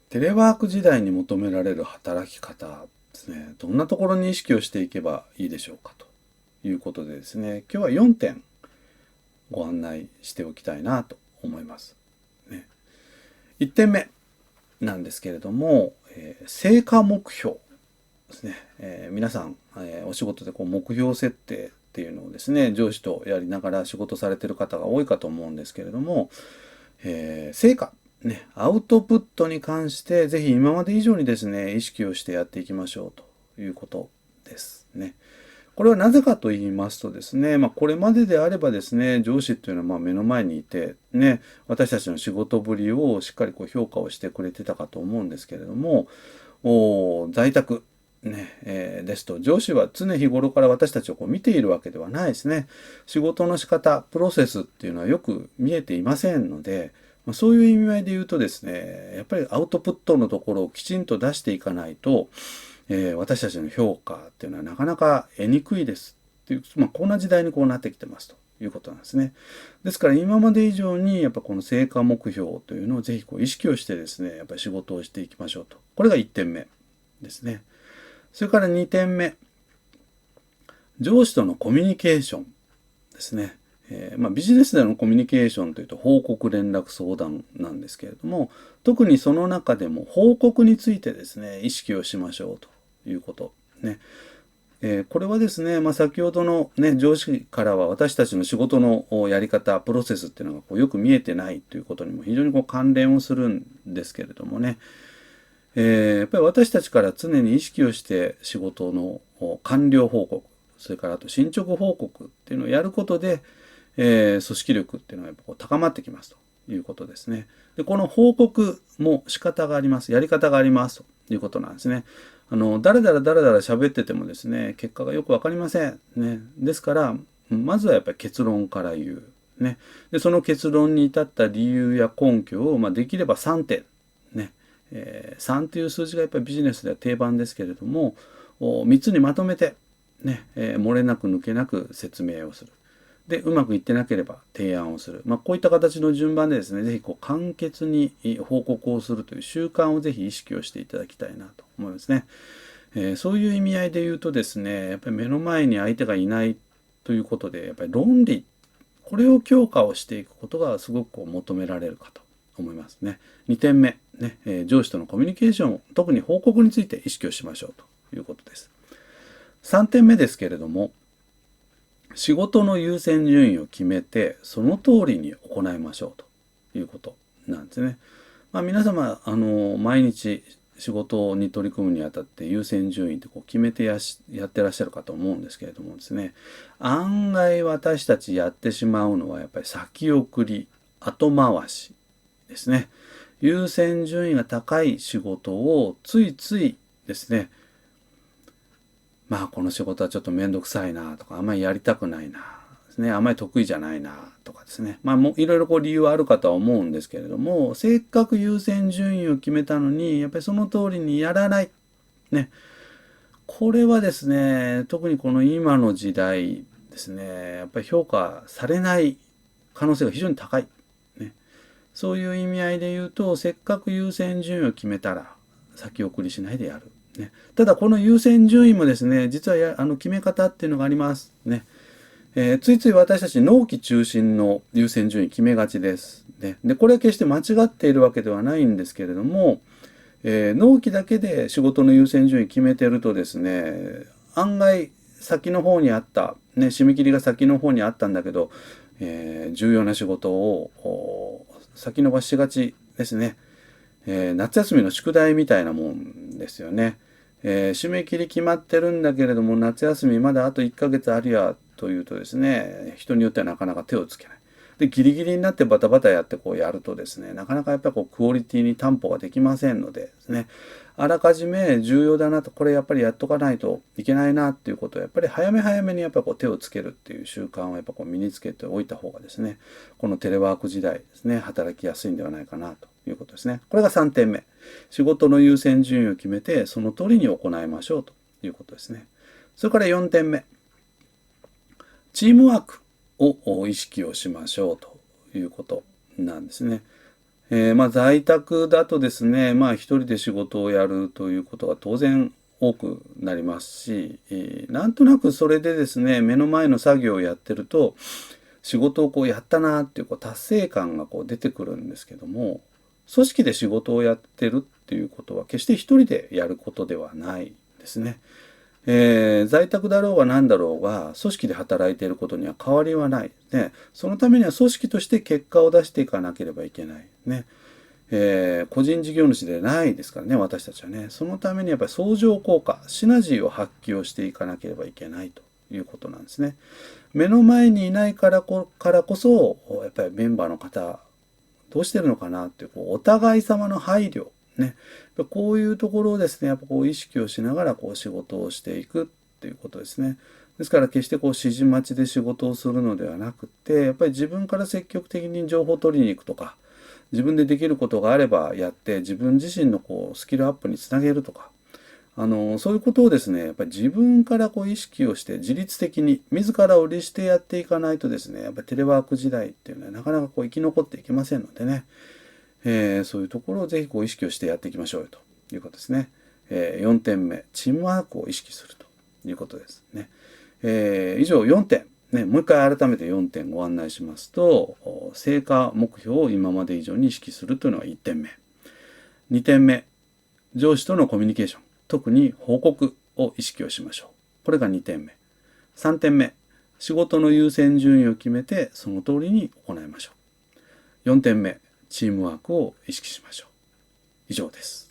テレワーク時代に求められる働き方ですね。どんなところに意識をしていけばいいでしょうかということでですね、今日は4点ご案内しておきたいなと思います。ね、1点目なんですけれども、成果目標ですね。皆さん、お仕事で目標設定っていうのをですね、上司とやりながら仕事されている方が多いかと思うんですけれども、成果、ね、アウトプットに関してぜひ今まで以上にですね、意識をしてやっていきましょうということですね。これはなぜかと言いますとですね、これまでであればですね、上司っていうのは目の前にいて、ね、私たちの仕事ぶりをしっかり評価をしてくれてたかと思うんですけれども、在宅、ねですと上司は常日頃から私たちを見ているわけではないですね。仕事の仕方、プロセスっていうのはよく見えていませんので、そういう意味合いで言うとですね、やっぱりアウトプットのところをきちんと出していかないと、私たちの評価っていうのはなかなか得にくいですっていう、こんな時代になってきてますということなんですね。ですから今まで以上にやっぱこの成果目標というのをぜひ意識をしてですね、やっぱり仕事をしていきましょうと。これが1点目ですね。それから2点目、上司とのコミュニケーションですね。ビジネスでのコミュニケーションというと報告連絡相談なんですけれども、特にその中でも報告についてですね、意識をしましょうということね。これはですね、先ほどの、ね、上司からは私たちの仕事のやり方、プロセスっていうのがよく見えてないということにも非常に関連をするんですけれどもね、やっぱり私たちから常に意識をして仕事の完了報告、それからあと進捗報告っていうのをやることで、組織力っていうのはやっぱ高まってきますということですね。で、この報告も仕方があります。やり方がありますということなんですね。だらだらだらだら喋っててもですね、結果がよくわかりません。ね。ですから、まずはやっぱり結論から言う。ね。で、その結論に至った理由や根拠を、できれば3点。ね。3という数字がやっぱりビジネスでは定番ですけれども、3つにまとめて、ね、漏れなく抜けなく説明をする。で、うまくいってなければ提案をする。こういった形の順番でですね、ぜひ簡潔に報告をするという習慣をぜひ意識をしていただきたいなと思いますね。そういう意味合いで言うとですね、やっぱり目の前に相手がいないということで、やっぱり論理、これを強化をしていくことがすごく求められるかと思いますね。2点目、ね、上司とのコミュニケーション、特に報告について意識をしましょうということです。3点目ですけれども、仕事の優先順位を決めて、その通りに行いましょうということなんですね。皆様、毎日仕事に取り組むにあたって優先順位って決めてやってらっしゃるかと思うんですけれどもですね、案外私たちやってしまうのはやっぱり先送り、後回しですね。優先順位が高い仕事をついついですね、この仕事はちょっとめんどくさいなとか、あんまりやりたくないなですね、あんまり得意じゃないなとかですね。もういろいろ理由はあるかとは思うんですけれども、せっかく優先順位を決めたのに、やっぱりその通りにやらない。ね。これはですね、特にこの今の時代ですね、やっぱり評価されない可能性が非常に高い。ね。そういう意味合いで言うと、せっかく優先順位を決めたら、先送りしないでやる。ね、ただこの優先順位もですね、実は決め方っていうのがあります。ね。ついつい私たち納期中心の優先順位決めがちです。ね、で、これは決して間違っているわけではないんですけれども、納期だけで仕事の優先順位決めてるとですね、案外先の方にあった、ね、締め切りが先の方にあったんだけど、重要な仕事を先延ばしがちですね。夏休みの宿題みたいなもんですよね。締め切り決まってるんだけれども、夏休みまだあと1ヶ月あるやというとですね、人によってはなかなか手をつけない。で、ギリギリになってバタバタやってやるとですね、なかなかやっぱりクオリティに担保ができませんのでですね、あらかじめ重要だなと、これやっぱりやっとかないといけないなっていうことを、やっぱり早め早めにやっぱ手をつけるっていう習慣をやっぱ身につけておいた方がですね、このテレワーク時代ですね、働きやすいんではないかなということですね。これが3点目。仕事の優先順位を決めて、その通りに行いましょうということですね。それから4点目。チームワークを意識をしましょうということなんですね。在宅だとですね、一人で仕事をやるということが当然多くなりますし、なんとなくそれでですね、目の前の作業をやってると、仕事をやったなっていう達成感が出てくるんですけども、組織で仕事をやってるっていうことは決して一人でやることではないですね。在宅だろうが何だろうが組織で働いていることには変わりはない。ね、そのためには組織として結果を出していかなければいけない。ね、個人事業主でないですからね、私たちはね。そのためにやっぱり相乗効果、シナジーを発揮をしていかなければいけないということなんですね。目の前にいないからこそ、やっぱりメンバーの方、どうしてるのかなっていう、お互い様の配慮、ね。こういうところをですね、やっぱ意識をしながら仕事をしていくっていうことですね。ですから決して指示待ちで仕事をするのではなくて、やっぱり自分から積極的に情報を取りに行くとか、自分でできることがあればやって自分自身のスキルアップにつなげるとか、そういうことをですね、やっぱり自分から意識をして自律的に自らを律してやっていかないとですね、やっぱりテレワーク時代っていうのはなかなか生き残っていけませんのでね、そういうところをぜひ意識をしてやっていきましょうよということですね。4点目、チームワークを意識するということですね。以上4点。ね、もう一回改めて4点ご案内しますと、成果目標を今まで以上に意識するというのが1点目。2点目、上司とのコミュニケーション、特に報告を意識をしましょう。これが2点目。3点目、仕事の優先順位を決めてその通りに行いましょう。4点目、チームワークを意識しましょう。以上です。